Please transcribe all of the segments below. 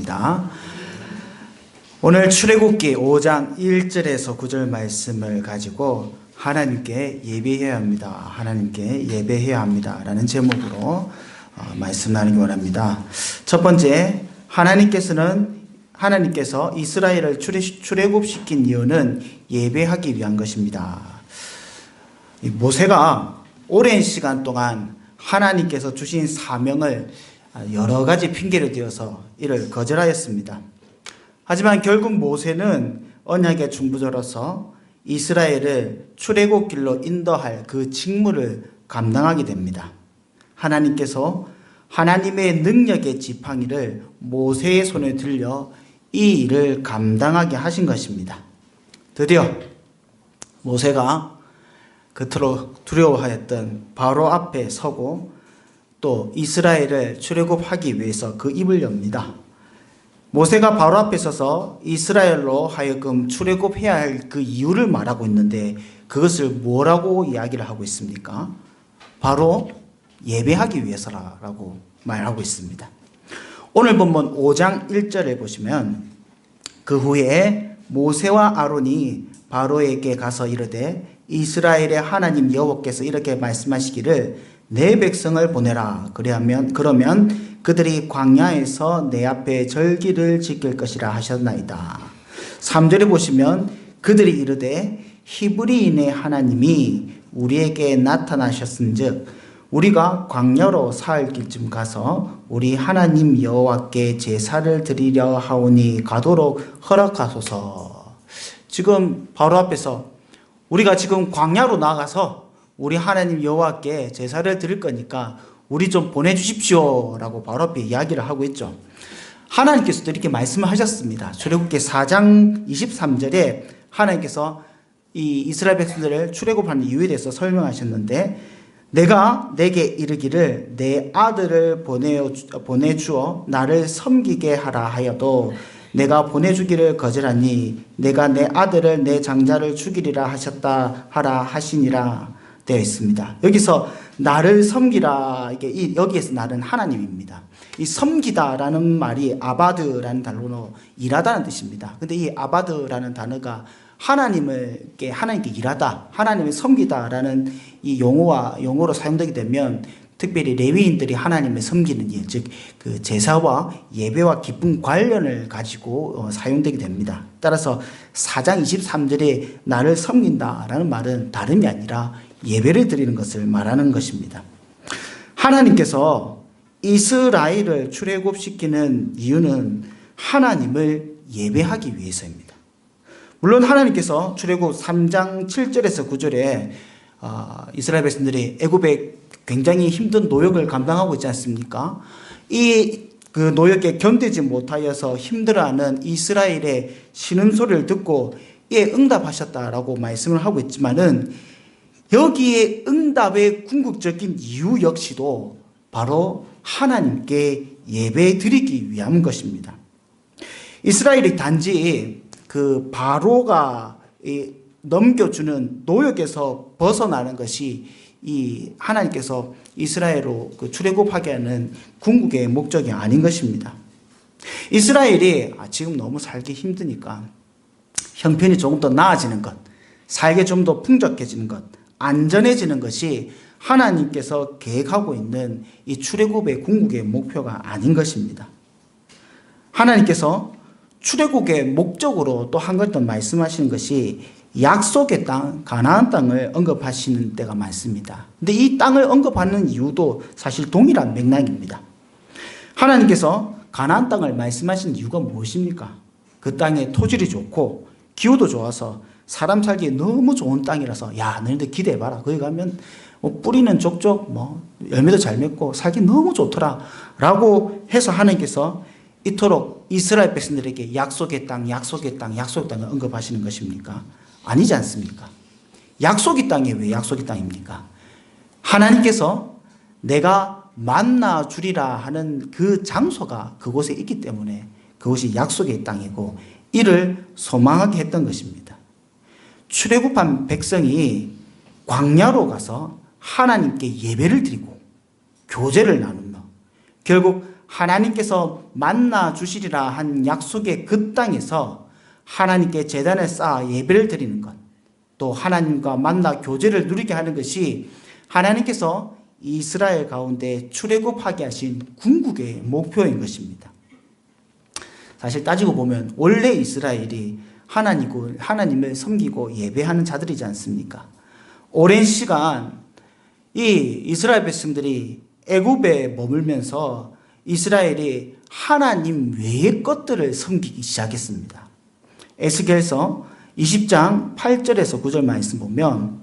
하겠습니다. 오늘 출애굽기 5장 1절에서 9절 말씀을 가지고 하나님께 예배해야 합니다. 하나님께 예배해야 합니다. 라는 제목으로 말씀 나누기 원합니다. 첫 번째, 하나님께서 이스라엘을 출애굽시킨 이유는 예배하기 위한 것입니다. 모세가 오랜 시간 동안 하나님께서 주신 사명을 여러 가지 핑계를 대어서 이를 거절하였습니다. 하지만 결국 모세는 언약의 중보자로서 이스라엘을 출애굽길로 인도할 그 직무를 감당하게 됩니다. 하나님께서 하나님의 능력의 지팡이를 모세의 손에 들려 이 일을 감당하게 하신 것입니다. 드디어 모세가 그토록 두려워하였던 바로 앞에 서고 또 이스라엘을 출애굽하기 위해서 그 입을 엽니다. 모세가 바로 앞에 서서 이스라엘로 하여금 출애굽해야 할 그 이유를 말하고 있는데 그것을 뭐라고 이야기를 하고 있습니까? 바로 예배하기 위해서라고 말하고 있습니다. 오늘 본문 5장 1절에 보시면 그 후에 모세와 아론이 바로에게 가서 이르되 이스라엘의 하나님 여호와께서 이렇게 말씀하시기를 내 백성을 보내라. 그러면 그들이 광야에서 내 앞에 절기를 지킬 것이라 하셨나이다. 3절에 보시면 그들이 이르되 히브리인의 하나님이 우리에게 나타나셨은즉 우리가 광야로 사흘 길쯤 가서 우리 하나님 여호와께 제사를 드리려 하오니 가도록 허락하소서. 지금 바로 앞에서 우리가 지금 광야로 나가서 우리 하나님 여호와께 제사를 드릴 거니까 우리 좀 보내주십시오 라고 바로 앞에 이야기를 하고 있죠. 하나님께서도 이렇게 말씀을 하셨습니다. 출애굽기 4장 23절에 하나님께서 이 이스라엘 백성들을 출애굽하는 이유에 대해서 설명하셨는데 내가 내게 이르기를 내 아들을 보내주어 나를 섬기게 하라 하여도 내가 보내주기를 거절하니 내가 내 아들을 내 장자를 죽이리라 하셨다 하라 하시니라 되어 있습니다. 여기서 나를 섬기라, 이게 여기에서 나는 하나님입니다. 이 섬기다라는 말이 아바드라는 단어로 일하다는 뜻입니다. 근데 이 아바드라는 단어가 하나님께 일하다, 하나님을 섬기다라는 이 용어로 사용되게 되면 특별히 레위인들이 하나님을 섬기는 일, 즉 그 제사와 예배와 기쁨 관련을 가지고 사용되게 됩니다. 따라서 4장 23절에 나를 섬긴다라는 말은 다름이 아니라 예배를 드리는 것을 말하는 것입니다. 하나님께서 이스라엘을 출애굽시키는 이유는 하나님을 예배하기 위해서입니다. 물론 하나님께서 출애굽 3장 7절에서 9절에 이스라엘 백성들이 애굽에 굉장히 힘든 노역을 감당하고 있지 않습니까? 그 노역에 견디지 못하여서 힘들어하는 이스라엘의 신음소리를 듣고 이에 응답하셨다라고 말씀을 하고 있지만은 여기에 응답의 궁극적인 이유 역시도 바로 하나님께 예배 드리기 위한 것입니다. 이스라엘이 단지 그 바로가 넘겨주는 노역에서 벗어나는 것이 이 하나님께서 이스라엘로 출애굽하게 하는 궁극의 목적이 아닌 것입니다. 이스라엘이 지금 너무 살기 힘드니까 형편이 조금 더 나아지는 것, 살기 좀 더 풍족해지는 것, 안전해지는 것이 하나님께서 계획하고 있는 이 출애굽의 궁극의 목표가 아닌 것입니다. 하나님께서 출애굽의 목적으로 또 한 번 더 말씀하시는 것이 약속의 땅, 가나안 땅을 언급하시는 때가 많습니다. 근데 이 땅을 언급하는 이유도 사실 동일한 맥락입니다. 하나님께서 가나안 땅을 말씀하신 이유가 무엇입니까? 그 땅의 토질이 좋고 기후도 좋아서 사람 살기에 너무 좋은 땅이라서 야 너희들 기대해봐라. 거기 가면 뿌리는 족족 열매도 잘 맺고 살기 너무 좋더라 라고 해서 하나님께서 이토록 이스라엘 백성들에게 약속의 땅을 언급하시는 것입니까? 아니지 않습니까? 약속의 땅이 왜 약속의 땅입니까? 하나님께서 내가 만나 주리라 하는 그 장소가 그곳에 있기 때문에 그것이 약속의 땅이고 이를 소망하게 했던 것입니다. 출애굽한 백성이 광야로 가서 하나님께 예배를 드리고 교제를 나누며 결국 하나님께서 만나 주시리라 한 약속의 그 땅에서 하나님께 제단을 쌓아 예배를 드리는 것, 또 하나님과 만나 교제를 누리게 하는 것이 하나님께서 이스라엘 가운데 출애굽하게 하신 궁극의 목표인 것입니다. 사실 따지고 보면 원래 이스라엘이 하나님을 섬기고 예배하는 자들이지 않습니까? 오랜 시간 이 이스라엘 백성들이 애굽에 머물면서 이스라엘이 하나님 외의 것들을 섬기기 시작했습니다. 에스겔서 20장 8절에서 9절 말씀 보면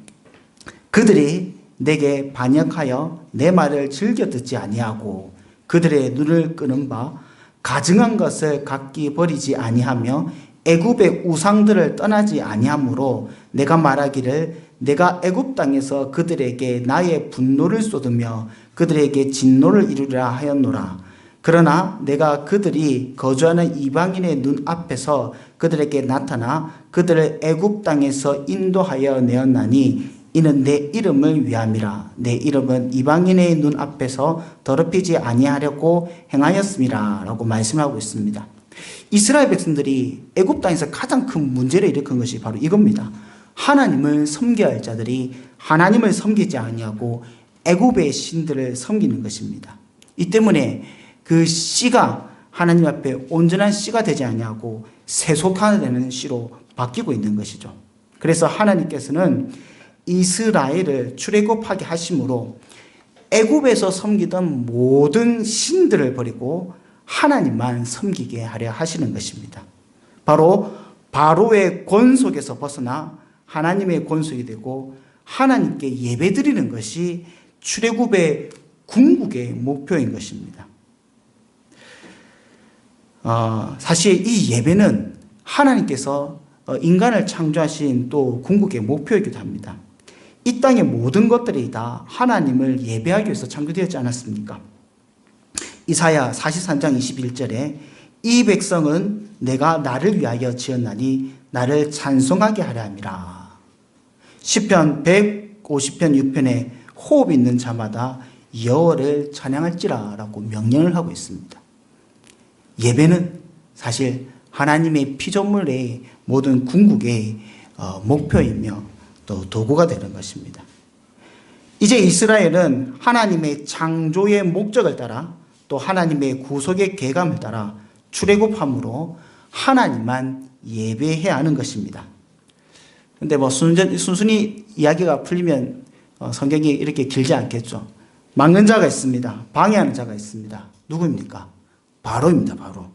그들이 내게 반역하여 내 말을 즐겨 듣지 아니하고 그들의 눈을 끄는 바 가증한 것을 각기 버리지 아니하며 애굽의 우상들을 떠나지 아니하므로 내가 말하기를 내가 애굽 땅에서 그들에게 나의 분노를 쏟으며 그들에게 진노를 이루리라 하였노라. 그러나 내가 그들이 거주하는 이방인의 눈 앞에서 그들에게 나타나 그들을 애굽 땅에서 인도하여 내었나니 이는 내 이름을 위함이라. 내 이름은 이방인의 눈 앞에서 더럽히지 아니하려고 행하였음이라 라고 말씀하고 있습니다. 이스라엘 백성들이 애굽 땅에서 가장 큰 문제를 일으킨 것이 바로 이겁니다. 하나님을 섬겨야 할 자들이 하나님을 섬기지 아니하고 애굽의 신들을 섬기는 것입니다. 이 때문에 그 씨가 하나님 앞에 온전한 씨가 되지 아니하고 세속화되는 씨로 바뀌고 있는 것이죠. 그래서 하나님께서는 이스라엘을 출애굽하게 하심으로 애굽에서 섬기던 모든 신들을 버리고 하나님만 섬기게 하려 하시는 것입니다. 바로 바로의 권속에서 벗어나 하나님의 권속이 되고 하나님께 예배드리는 것이 출애굽의 궁극의 목표인 것입니다. 사실 이 예배는 하나님께서 인간을 창조하신 또 궁극의 목표이기도 합니다. 이 땅의 모든 것들이 다 하나님을 예배하기 위해서 창조되었지 않았습니까? 이사야 43장 21절에 이 백성은 내가 나를 위하여 지었나니 나를 찬송하게 하려 함이라. 시편 150편 6편에 호흡 있는 자마다 여호와를 찬양할지라 라고 명령을 하고 있습니다. 예배는 사실 하나님의 피조물의 모든 궁극의 목표이며 또 도구가 되는 것입니다. 이제 이스라엘은 하나님의 창조의 목적을 따라 또 하나님의 구속의 계감을 따라 출애굽함으로 하나님만 예배해야 하는 것입니다. 그런데 순순히 이야기가 풀리면 성경이 이렇게 길지 않겠죠. 막는 자가 있습니다. 방해하는 자가 있습니다. 누구입니까? 바로입니다. 바로.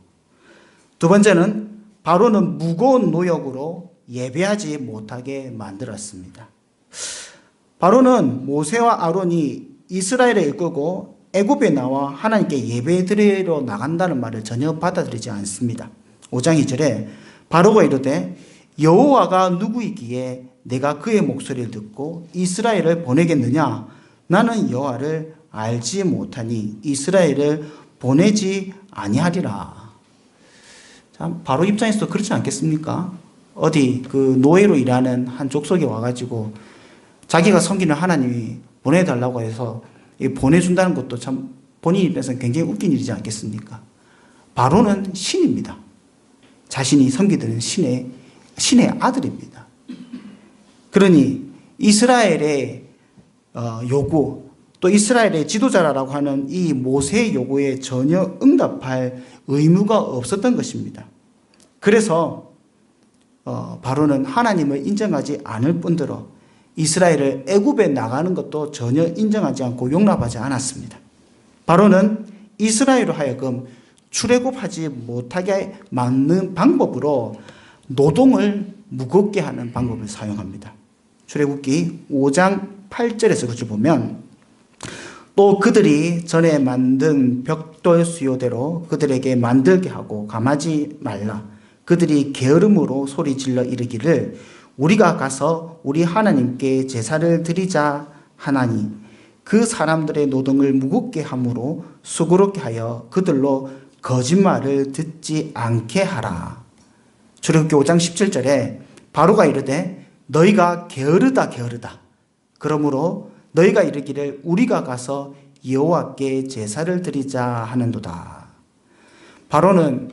두 번째는 바로는 무거운 노역으로 예배하지 못하게 만들었습니다. 바로는 모세와 아론이 이스라엘을 이끌고 애굽에 나와 하나님께 예배드리러 나간다는 말을 전혀 받아들이지 않습니다. 5장 2절에 바로가 이르되 여호와가 누구이기에 내가 그의 목소리를 듣고 이스라엘을 보내겠느냐? 나는 여호와를 알지 못하니 이스라엘을 보내지 아니하리라. 참 바로 입장에서도 그렇지 않겠습니까? 어디 그 노예로 일하는 한 족속에 와가지고 자기가 섬기는 하나님이 보내달라고 해서 보내준다는 것도 참 본인 입장에서는 굉장히 웃긴 일이지 않겠습니까? 바로는 신입니다. 자신이 섬기는 신의 아들입니다. 그러니 이스라엘의 요구 또 이스라엘의 지도자라고 하는 이 모세의 요구에 전혀 응답할 의무가 없었던 것입니다. 그래서 바로는 하나님을 인정하지 않을 뿐더러 이스라엘을 애굽에 나가는 것도 전혀 인정하지 않고 용납하지 않았습니다. 바로는 이스라엘로 하여금 출애굽하지 못하게 막는 방법으로 노동을 무겁게 하는 방법을 사용합니다. 출애굽기 5장 8절에서 그렇게 보면 또 그들이 전에 만든 벽돌 수요대로 그들에게 만들게 하고 감하지 말라. 그들이 게으름으로 소리질러 이르기를 우리가 가서 우리 하나님께 제사를 드리자 하나니 그 사람들의 노동을 무겁게 함으로 수고롭게 하여 그들로 거짓말을 듣지 않게 하라. 출애굽기 5장 17절에 바로가 이르되 너희가 게으르다 그러므로 너희가 이르기를 우리가 가서 여호와께 제사를 드리자 하는도다. 바로는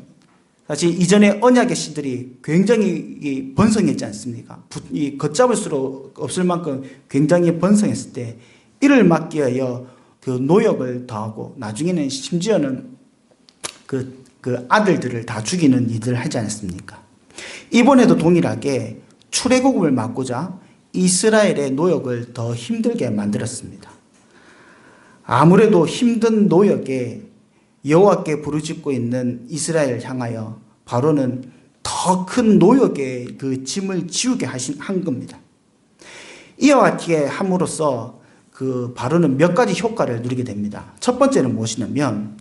사실 이전에 언약의 신들이 굉장히 번성했지 않습니까? 이 걷잡을 수 없을 만큼 굉장히 번성했을 때 이를 막기 위하여 그 노역을 더하고 나중에는 심지어는 그 아들들을 다 죽이는 일을 하지 않았습니까? 이번에도 동일하게 출애굽을 막고자 이스라엘의 노역을 더 힘들게 만들었습니다. 아무래도 힘든 노역에 여호와께 부르짖고 있는 이스라엘을 향하여 바로는 더 큰 노역의 그 짐을 지우게 한 겁니다. 이와 같게 함으로써 그 바로는 몇 가지 효과를 누리게 됩니다. 첫 번째는 무엇이냐면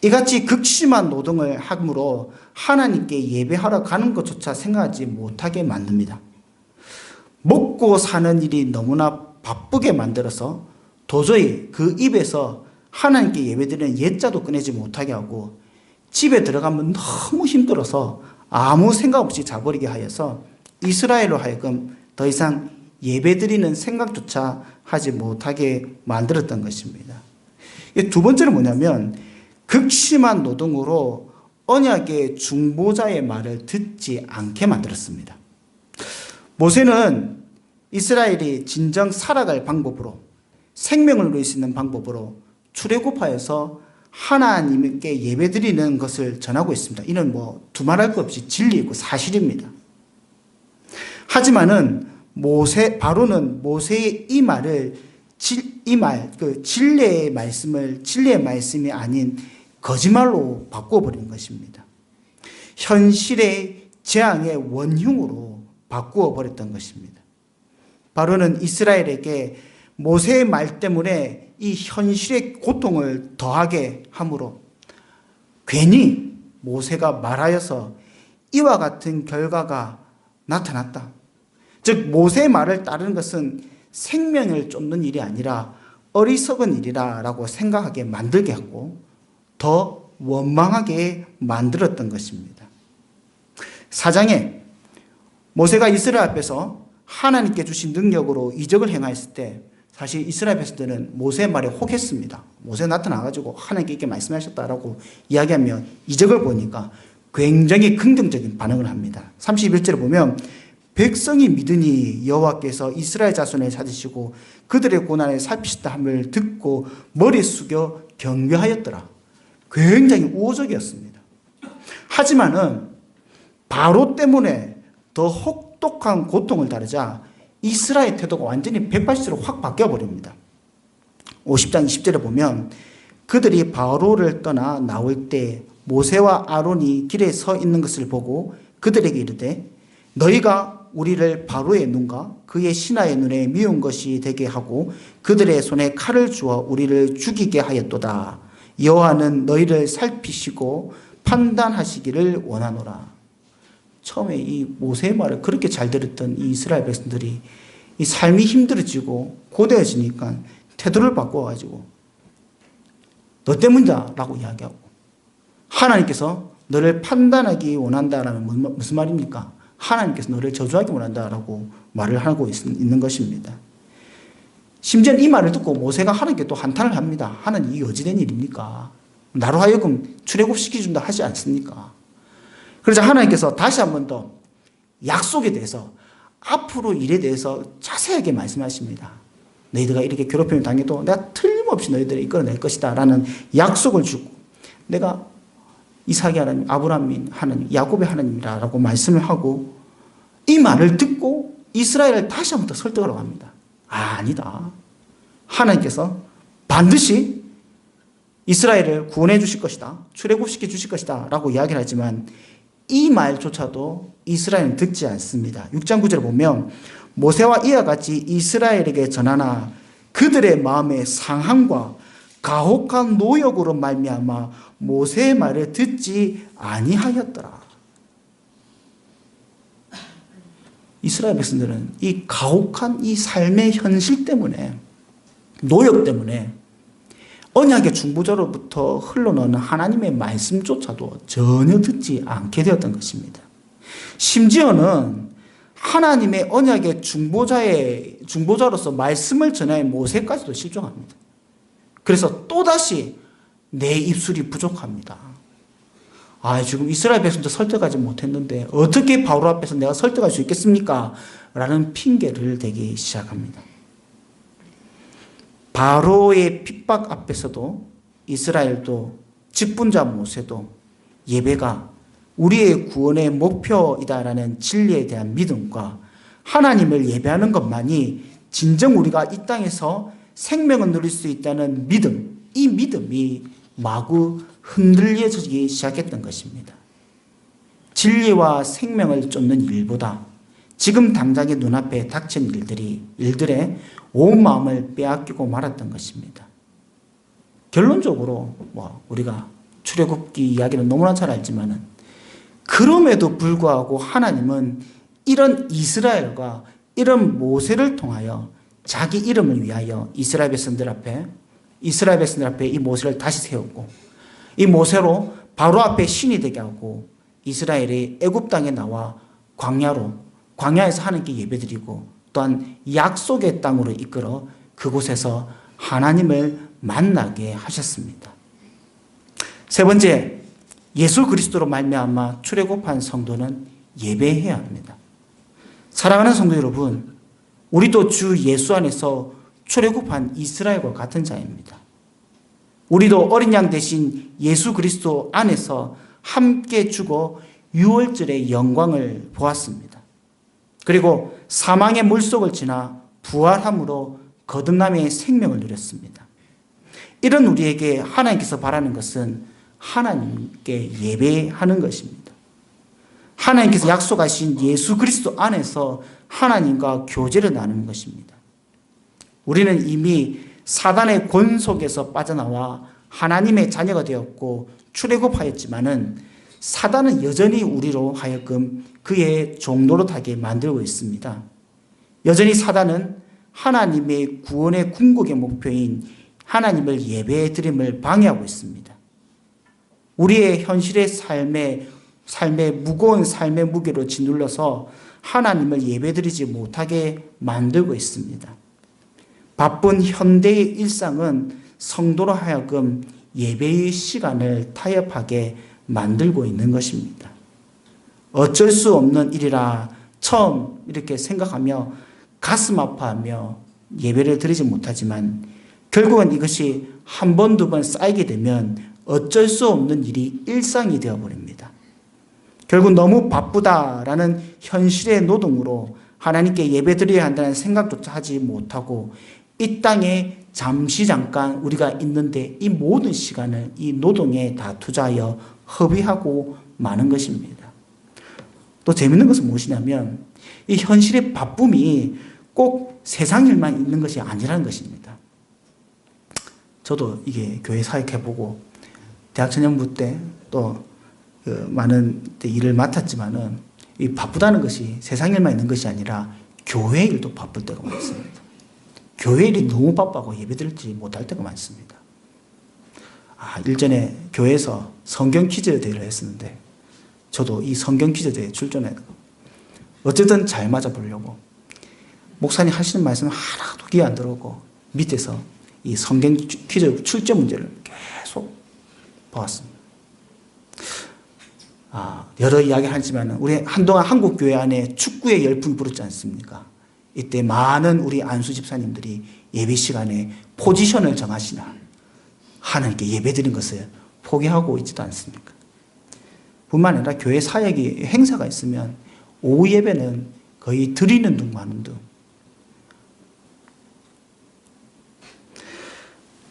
이같이 극심한 노동을 함으로 하나님께 예배하러 가는 것조차 생각하지 못하게 만듭니다. 먹고 사는 일이 너무나 바쁘게 만들어서 도저히 그 입에서 하나님께 예배드리는 예자도 꺼내지 못하게 하고 집에 들어가면 너무 힘들어서 아무 생각 없이 자버리게 하여서 이스라엘로 하여금 더 이상 예배드리는 생각조차 하지 못하게 만들었던 것입니다. 두 번째는 뭐냐면 극심한 노동으로 언약의 중보자의 말을 듣지 않게 만들었습니다. 모세는 이스라엘이 진정 살아갈 방법으로 생명을 누릴 수 있는 방법으로 출애굽하여서 하나님께 예배드리는 것을 전하고 있습니다. 이는 두말할 것 없이 진리이고 사실입니다. 하지만은 바로는 모세의 이 말을 진리의 말씀이 아닌 거짓말로 바꾸어버린 것입니다. 현실의 재앙의 원흉으로 바꾸어 버렸던 것입니다. 바로는 이스라엘에게 모세의 말 때문에 이 현실의 고통을 더하게 함으로 괜히 모세가 말하여서 이와 같은 결과가 나타났다. 즉 모세의 말을 따르는 것은 생명을 쫓는 일이 아니라 어리석은 일이라고 생각하게 만들게 하고 더 원망하게 만들었던 것입니다. 4장에 모세가 이스라엘 앞에서 하나님께 주신 능력으로 이적을 행하였을 때 사실 이스라엘 백성들은 모세의 말에 혹했습니다. 모세 나타나가지고 하나님께 이렇게 말씀하셨다라고 이야기하며 이적을 보니까 굉장히 긍정적인 반응을 합니다. 31절에 보면 백성이 믿으니 여호와께서 이스라엘 자손을 찾으시고 그들의 고난을 살피셨다 함을 듣고 머리 숙여 경배하였더라. 굉장히 우호적이었습니다. 하지만은 바로 때문에 더 혹독한 고통을 따르자 이스라엘 태도가 완전히 180도로 확 바뀌어버립니다. 50장 20절에 보면 그들이 바로를 떠나 나올 때 모세와 아론이 길에 서 있는 것을 보고 그들에게 이르되 너희가 우리를 바로의 눈과 그의 신하의 눈에 미운 것이 되게 하고 그들의 손에 칼을 주어 우리를 죽이게 하였도다. 여호와는 너희를 살피시고 판단하시기를 원하노라. 처음에 이 모세의 말을 그렇게 잘 들었던 이 이스라엘 백성들이 이 삶이 힘들어지고 고되어지니까 태도를 바꿔가지고 너 때문이다 라고 이야기하고 하나님께서 너를 판단하기 원한다라는 무슨 말입니까? 하나님께서 너를 저주하기 원한다라고 말을 하고 있는 것입니다. 심지어 이 말을 듣고 모세가 하나님께 또 한탄을 합니다. 하나님 이게 어찌된 일입니까? 나로 하여금 출애굽시켜준다 하지 않습니까? 그러자 하나님께서 다시 한 번 더 약속에 대해서 앞으로 일에 대해서 자세하게 말씀하십니다. 너희들가 이렇게 괴롭힘을 당해도 내가 틀림없이 너희들을 이끌어낼 것이다 라는 약속을 주고 내가 이삭의 하나님, 아브라함의 하나님, 야곱의 하나님이라고 말씀을 하고 이 말을 듣고 이스라엘을 다시 한 번 더 설득하러 갑니다. 아니다. 하나님께서 반드시 이스라엘을 구원해 주실 것이다. 출애굽시켜 주실 것이다. 라고 이야기를 하지만 이 말조차도 이스라엘은 듣지 않습니다. 6장 9절을 보면 모세와 이와 같이 이스라엘에게 전하나 그들의 마음의 상함과 가혹한 노역으로 말미암아 모세의 말을 듣지 아니하였더라. 이스라엘 백성들은 이 가혹한 이 삶의 현실 때문에 노역 때문에 언약의 중보자로부터 흘러나오는 하나님의 말씀조차도 전혀 듣지 않게 되었던 것입니다. 심지어는 하나님의 언약의 중보자로서 말씀을 전할 모세까지도 실종합니다. 그래서 또다시 내 입술이 부족합니다. 지금 이스라엘 백성도 설득하지 못했는데 어떻게 바로 앞에서 내가 설득할 수 있겠습니까? 라는 핑계를 대기 시작합니다. 바로의 핍박 앞에서도 이스라엘도 직분자 모세도 예배가 우리의 구원의 목표이다라는 진리에 대한 믿음과 하나님을 예배하는 것만이 진정 우리가 이 땅에서 생명을 누릴 수 있다는 믿음, 이 믿음이 마구 흔들려지기 시작했던 것입니다. 진리와 생명을 쫓는 일보다 지금 당장의 눈앞에 닥친 일들에 온 마음을 빼앗기고 말았던 것입니다. 결론적으로 우리가 출애굽기 이야기는 너무나 잘 알지만은 그럼에도 불구하고 하나님은 이런 이스라엘과 이런 모세를 통하여 자기 이름을 위하여 이스라엘 백성들 앞에 이 모세를 다시 세웠고 이 모세로 바로 앞에 신이 되게 하고 이스라엘이 애굽 땅에 나와 광야에서 하나님께 예배드리고 또한 약속의 땅으로 이끌어 그곳에서 하나님을 만나게 하셨습니다. 세 번째, 예수 그리스도로 말미암아 출애굽한 성도는 예배해야 합니다. 사랑하는 성도 여러분, 우리도 주 예수 안에서 출애굽한 이스라엘과 같은 자입니다. 우리도 어린 양 대신 예수 그리스도 안에서 함께 죽어 유월절의 영광을 보았습니다. 그리고 사망의 물속을 지나 부활함으로 거듭남의 생명을 누렸습니다. 이런 우리에게 하나님께서 바라는 것은 하나님께 예배하는 것입니다. 하나님께서 약속하신 예수 그리스도 안에서 하나님과 교제를 나누는 것입니다. 우리는 이미 사단의 권속에서 빠져나와 하나님의 자녀가 되었고 출애굽하였지만은 사단은 여전히 우리로 하여금 그의 종노릇하게 만들고 있습니다. 여전히 사단은 하나님의 구원의 궁극의 목표인 하나님을 예배해 드림을 방해하고 있습니다. 우리의 현실의 삶의 무거운 삶의 무게로 짓눌러서 하나님을 예배드리지 못하게 만들고 있습니다. 바쁜 현대의 일상은 성도로 하여금 예배의 시간을 타협하게 만들고 있는 것입니다. 어쩔 수 없는 일이라 처음 이렇게 생각하며 가슴 아파하며 예배를 드리지 못하지만 결국은 이것이 한 번, 두 번 쌓이게 되면 어쩔 수 없는 일이 일상이 되어버립니다. 결국 너무 바쁘다라는 현실의 노동으로 하나님께 예배드려야 한다는 생각조차 하지 못하고 이 땅에 잠깐 우리가 있는데 이 모든 시간을 이 노동에 다 투자하여 허비하고 마는 것입니다. 또 재밌는 것은 무엇이냐면 이 현실의 바쁨이 꼭 세상 일만 있는 것이 아니라는 것입니다. 저도 이게 교회 사역해보고 대학 전형부 때 또 많은 일을 맡았지만은 이 바쁘다는 것이 세상 일만 있는 것이 아니라 교회 일도 바쁠 때가 많습니다. 교회 일이 너무 바빠고 예배드리지 못할 때가 많습니다. 일전에 교회에서 성경 퀴즈 대회를 했었는데 저도 이 성경 퀴즈 대회에 출전해 어쨌든 잘 맞아보려고 목사님 하시는 말씀 하나도 귀에 안 들어오고 밑에서 이 성경 퀴즈 출제 문제를 계속 보았습니다. 여러 이야기를 하지만 우리 한동안 한국 교회 안에 축구의 열풍이 불었지 않습니까? 이때 많은 우리 안수 집사님들이 예배 시간에 포지션을 정하시나 하나님께 예배드린 것을 포기하고 있지도 않습니까? 뿐만 아니라 교회 사역이 행사가 있으면 오후 예배는 거의 드리는 둥 마는 둥.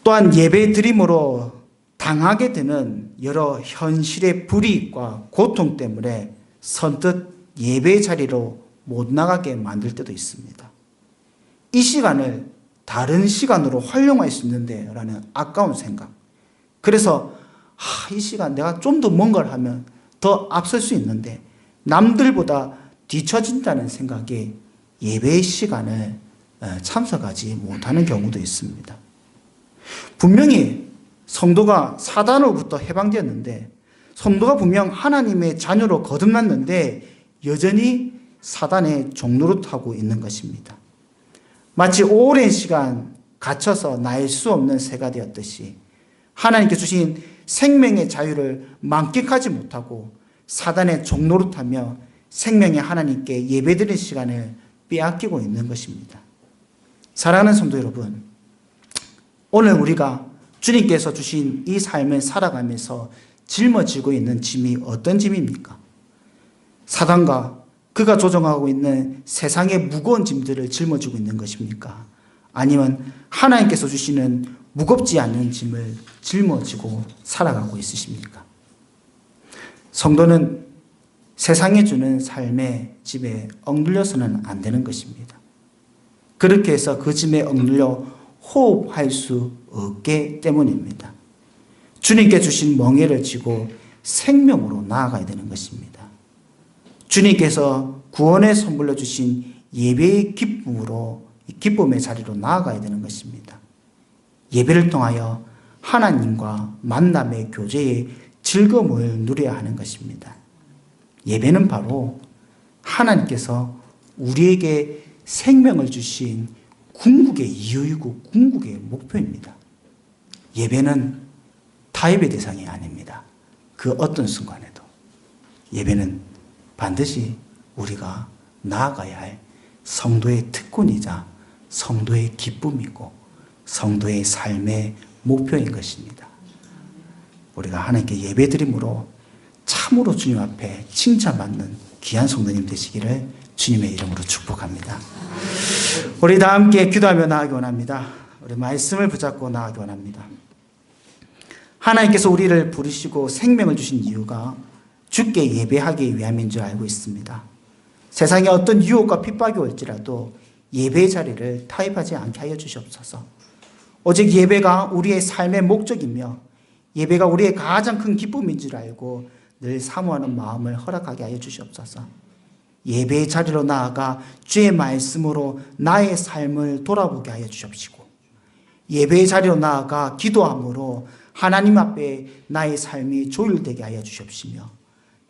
또한 예배 드림으로 당하게 되는 여러 현실의 불이익과 고통 때문에 선뜻 예배 자리로 못 나가게 만들 때도 있습니다. 이 시간을 다른 시간으로 활용할 수 있는데 라는 아까운 생각. 그래서 이 시간 내가 좀 더 뭔가를 하면 더 앞설 수 있는데 남들보다 뒤처진다는 생각에 예배의 시간을 참석하지 못하는 경우도 있습니다. 분명히 성도가 사단으로부터 해방되었는데 성도가 분명 하나님의 자녀로 거듭났는데 여전히 사단의 종노릇하고 있는 것입니다. 마치 오랜 시간 갇혀서 날 수 없는 새가 되었듯이 하나님께 주신 생명의 자유를 만끽하지 못하고 사단의 종노릇하며 생명의 하나님께 예배드리는 시간을 빼앗기고 있는 것입니다. 사랑하는 성도 여러분, 오늘 우리가 주님께서 주신 이 삶을 살아가면서 짊어지고 있는 짐이 어떤 짐입니까? 사단과 그가 조종하고 있는 세상의 무거운 짐들을 짊어지고 있는 것입니까? 아니면 하나님께서 주시는 무겁지 않은 짐을 짊어지고 살아가고 있으십니까? 성도는 세상에 주는 삶의 짐에 억눌려서는 안 되는 것입니다. 그렇게 해서 그 짐에 억눌려 호흡할 수 없기 때문입니다. 주님께 주신 멍에를 쥐고 생명으로 나아가야 되는 것입니다. 주님께서 구원의 선물로 주신 예배의 기쁨으로 기쁨의 자리로 나아가야 되는 것입니다. 예배를 통하여 하나님과 만남의 교제의 즐거움을 누려야 하는 것입니다. 예배는 바로 하나님께서 우리에게 생명을 주신 궁극의 이유이고 궁극의 목표입니다. 예배는 타협의 대상이 아닙니다. 그 어떤 순간에도 예배는 반드시 우리가 나아가야 할 성도의 특권이자 성도의 기쁨이고 성도의 삶의 목표인 것입니다. 우리가 하나님께 예배드림으로 참으로 주님 앞에 칭찬받는 귀한 성도님 되시기를 주님의 이름으로 축복합니다. 우리 다 함께 기도하며 나아가기 원합니다. 우리 말씀을 붙잡고 나아가기 원합니다. 하나님께서 우리를 부르시고 생명을 주신 이유가 주께 예배하기 위함인 줄 알고 있습니다. 세상에 어떤 유혹과 핍박이 올지라도 예배의 자리를 타협하지 않게 하여 주시옵소서. 오직 예배가 우리의 삶의 목적이며 예배가 우리의 가장 큰 기쁨인 줄 알고 늘 사모하는 마음을 허락하게 하여 주시옵소서. 예배의 자리로 나아가 주의 말씀으로 나의 삶을 돌아보게 하여 주십시고 예배의 자리로 나아가 기도함으로 하나님 앞에 나의 삶이 조율되게 하여 주십시며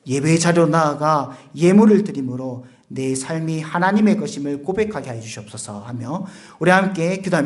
예배의 자리로 나아가 예물을 드림으로 내 삶이 하나님의 것임을 고백하게 하여 주시옵소서 하며 우리 함께 기도하며